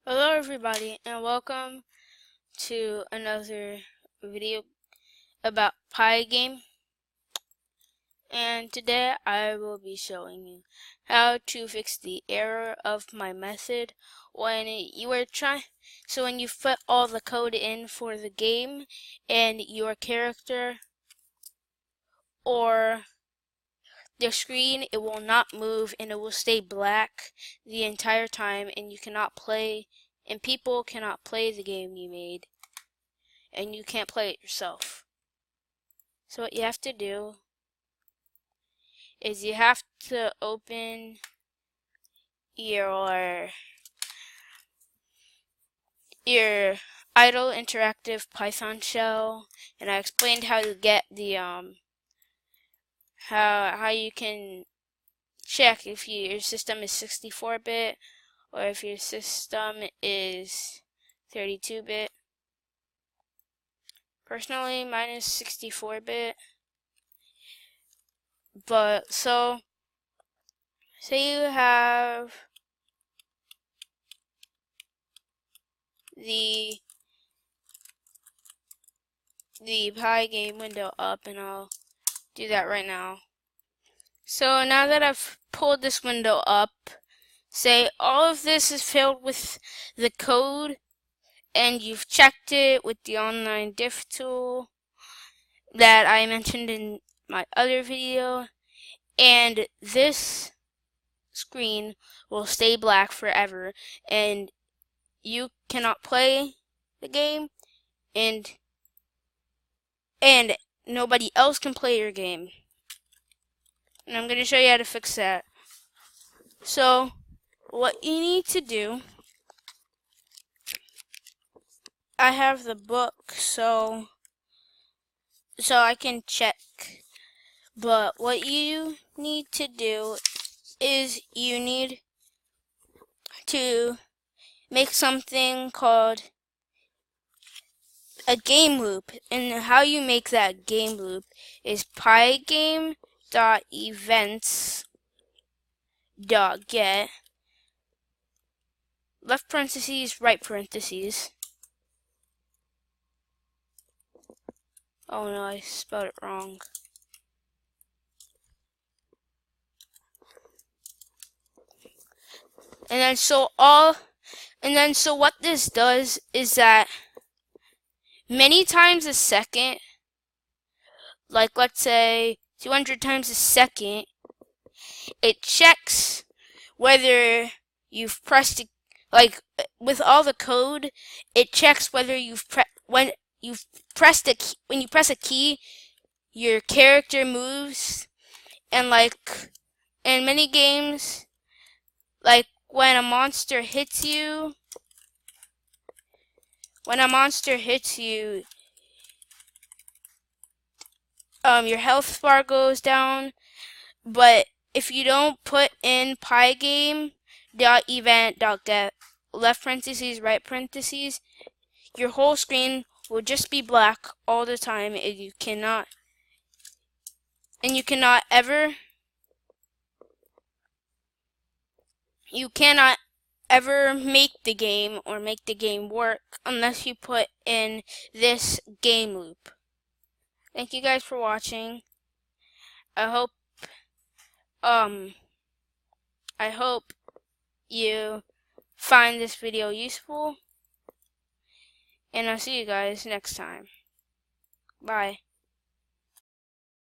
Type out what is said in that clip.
Hello everybody and welcome to another video about Pygame, and today I will be showing you how to fix the error of my method when you are when you put all the code in for the game and your character or the screen, it will not move and it will stay black the entire time, and you cannot play and people cannot play the game you made, and you can't play it yourself. So what you have to do is you have to open your idle interactive Python shell, and I explained how to get the how you can check if your system is 64-bit or if your system is 32-bit. Personally, mine is 64-bit. But so say you have the Pygame window up, and I'll do that right now. So now that I've pulled this window up, say all of this is filled with the code and you've checked it with the online diff tool that I mentioned in my other video, and this screen will stay black forever and you cannot play the game, and nobody else can play your game. And I'm going to show you how to fix that. So what you need to do, I have the book so I can check, but what you need to do is you need to make something called a game loop, and how you make that game loop is pygame.events.get left parentheses right parentheses. Oh no, I spelled it wrong. And then so what this does is that many times a second, like let's say 200 times a second, it checks whether you've pressed it, like with all the code, it checks whether when you press a key, your character moves, and like in many games, like when a monster hits you, your health bar goes down. But if you don't put in pygame.event.get left parentheses right parentheses, your whole screen will just be black all the time, and you cannot ever make the game or make the game work unless you put in this game loop. Thank you guys for watching. I hope you find this video useful, and I'll see you guys next time. Bye.